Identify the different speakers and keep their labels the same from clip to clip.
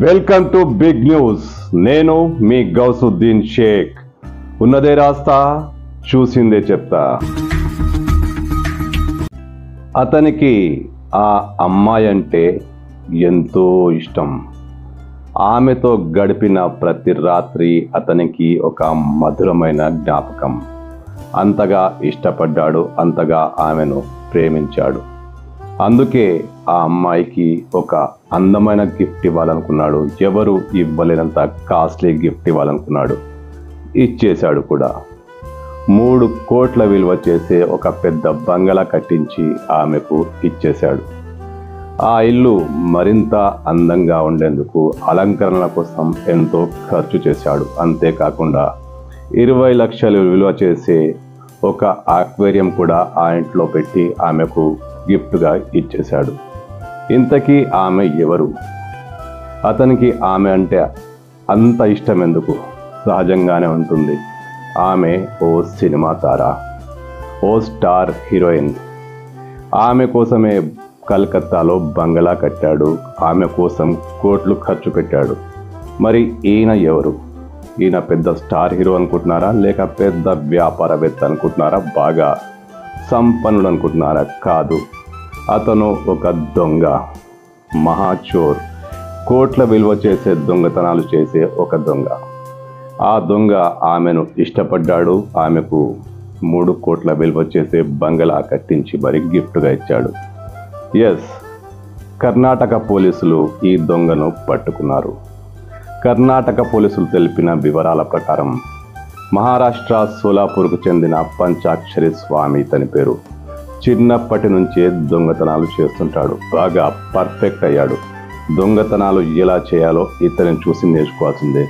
Speaker 1: Welcome to big news. నేను మీ గౌసుద్దీన్ షేక్. ఉన్నదే రాస్తా, చూసిందే చెప్తా. అతనికి ఆ అమ్మాయి అంటే ఎంతో ఇష్టం. ఆమెతో గడిపిన ప్రతి రాత్రి అతనికి ఒక మధురమైన జ్ఞాపకం. అంతగా ఇష్టపడ్డాడు, అంతగా ఆమెను ప్రేమించాడు. అందుకే ఆ అమ్మాయికి ఒక అందమైన గిఫ్ట్ ఇవ్వాలనుకున్నాడు. ఎవరు ఇవ్వలేనంత కాస్ట్లీ గిఫ్ట్ ఇవ్వాలనుకున్నాడు. ఇచ్చేశాడు కూడా. 3 కోట్ల విలువ చేసే ఒక పెద్ద బంగళా కట్టించి ఆమెకు ఇచ్చేశాడు. ఆ ఇల్లు మరింత అందంగా ఉండేందుకు అలంకరణల కోసం ఎంతో ఖర్చు చేశాడు. అంతేకాకుండా 20 లక్షలు విలువ చేసే ఒక ఆక్వేరియం కూడా ఆ ఇంట్లో పెట్టి ఆమెకు గిఫ్ట్గా ఇచ్చేశాడు. ఇంతకీ ఆమె ఎవరు? అతనికి ఆమె అంటే అంత ఇష్టం ఎందుకు? సహజంగానే ఉంటుంది. ఆమె ఓ సినిమా తార, ఓ స్టార్ హీరోయిన్. ఆమె కోసమే కలకత్తాలో బంగళా కట్టాడు. ఆమె కోసం కోట్లు ఖర్చు పెట్టాడు. మరి ఈయన ఎవరు? ఈయన పెద్ద స్టార్ హీరో అనుకుంటున్నారా, లేక పెద్ద వ్యాపారవేత్త అనుకుంటున్నారా, బాగా సంపన్నుడు అనుకుంటున్నారా? కాదు, అతను ఒక దొంగ, మహాచోర్. కోట్ల విలువ చేసే దొంగతనాలు చేసే ఒక దొంగ. ఆ దొంగ ఆమెను ఇష్టపడ్డాడు. ఆమెకు 3 కోట్ల విలువ చేసే బంగళా కట్టించి మరి గిఫ్ట్గా ఇచ్చాడు. ఎస్, కర్ణాటక పోలీసులు ఈ దొంగను పట్టుకున్నారు. కర్ణాటక పోలీసులు తెలిపిన వివరాల ప్రకారం మహారాష్ట్ర సోలాపూర్కు చెందిన పంచాక్షరి స్వామి ఇతని పేరు. చిన్నప్పటి నుంచే దొంగతనాలు చేస్తుంటాడు. బాగా పర్ఫెక్ట్ అయ్యాడు. దొంగతనాలు ఎలా చేయాలో ఇతనిని చూసి నేర్చుకోవాల్సిందే.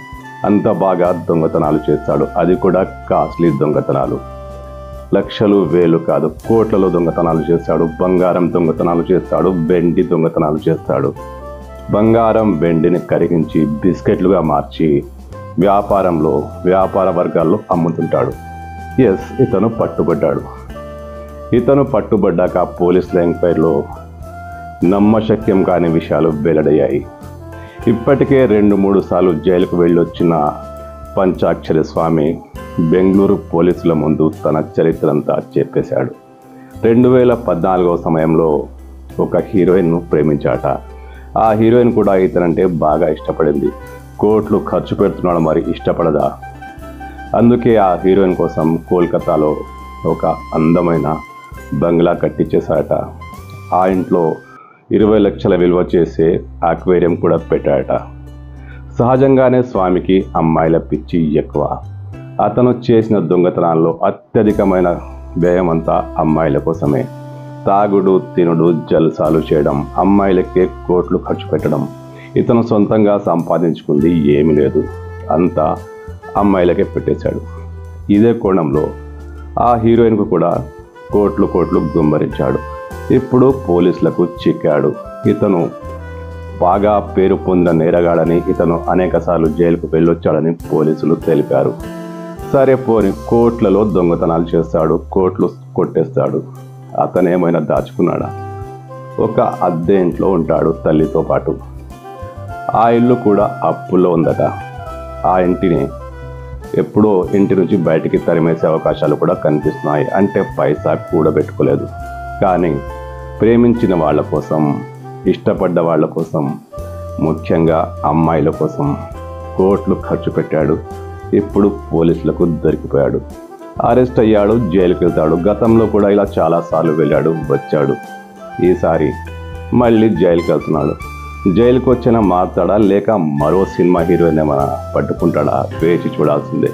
Speaker 1: అంత బాగా దొంగతనాలు చేస్తాడు. అది కూడా కాస్ట్లీ దొంగతనాలు. లక్షలు వేలు కాదు, కోట్లలో దొంగతనాలు చేస్తాడు. బంగారం దొంగతనాలు చేస్తాడు. వెండి దొంగతనాలు చేస్తాడు. బంగారం వెండిని కరిగించి బిస్కెట్లుగా మార్చి వ్యాపార వర్గాల్లో అమ్ముతుంటాడు. ఎస్, ఇతను పట్టుబడ్డాడు. ఇతను పట్టుబడ్డాక పోలీసుల ఎంక్వైరీలో నమ్మశక్యం కాని విషయాలు వెల్లడయ్యాయి. ఇప్పటికే 2-3 సార్లు జైలుకు వెళ్ళొచ్చిన పంచాక్షరి స్వామి బెంగళూరు పోలీసుల ముందు తన చరిత్రంతా చెప్పేశాడు. 2014 సమయంలో ఒక హీరోయిన్ను ప్రేమించాట. ఆ హీరోయిన్ కూడా ఇతనంటే బాగా ఇష్టపడింది. కోట్లు ఖర్చు పెడుతున్నాడు, మరి ఇష్టపడదా? అందుకే ఆ హీరోయిన్ కోసం కోల్కతాలో ఒక అందమైన బంగ్లా కట్టించేశాట. ఆ ఇంట్లో 20 లక్షల విలువ చేసే ఆక్వేరియం కూడా పెట్టాట. సహజంగానే స్వామికి అమ్మాయిల పిచ్చి ఎక్కువ. అతను చేసిన దొంగతనాల్లో అత్యధికమైన వ్యయం అంతా అమ్మాయిల కోసమే. తాగుడు, తినుడు, జల్సాలు చేయడం, అమ్మాయిలకే కోట్లు ఖర్చు పెట్టడం. ఇతను సొంతంగా సంపాదించుకుంది ఏమీ లేదు. అంతా అమ్మాయిలకే పెట్టేశాడు. ఇదే కోణంలో ఆ హీరోయిన్కు కూడా కోట్లు గుమ్మరించాడు. ఇప్పుడు పోలీసులకు చిక్కాడు. ఇతను బాగా పేరు పొందిన నేరగాడని, ఇతను అనేకసార్లు జైలుకు వెళ్ళొచ్చాడని పోలీసులు తెలిపారు. సరే పోని, కోట్లలో దొంగతనాలు చేస్తాడు, కోట్లు కొట్టేస్తాడు. అతను ఏమైనా దాచుకున్నాడా? ఒక అద్దె ఇంట్లో ఉంటాడు తల్లితో పాటు. ఆ ఇల్లు కూడా అప్పుల్లో ఉందట. ఆ ఇంటిని ఎప్పుడో ఇంటి నుంచి బయటికి తరిమేసే అవకాశాలు కూడా కనిపిస్తున్నాయి. అంటే పైసా కూడబెట్టుకోలేదు. కానీ ప్రేమించిన వాళ్ళ కోసం, ఇష్టపడ్డ వాళ్ళ కోసం, ముఖ్యంగా అమ్మాయిల కోసం కోట్లు ఖర్చు పెట్టాడు. ఇప్పుడు పోలీసులకు దొరికిపోయాడు. అరెస్ట్ అయ్యాడు, జైలుకి వెళ్తాడు. గతంలో కూడా ఇలా చాలాసార్లు వెళ్ళాడు, వచ్చాడు. ఈసారి మళ్ళీ జైలుకి వెళ్తున్నాడు. జైలుకి వచ్చిన మారుతాడా, లేక మరో సినిమా హీరోయిన్ ఏమైనా పట్టుకుంటాడా? వేచి చూడాల్సిందే.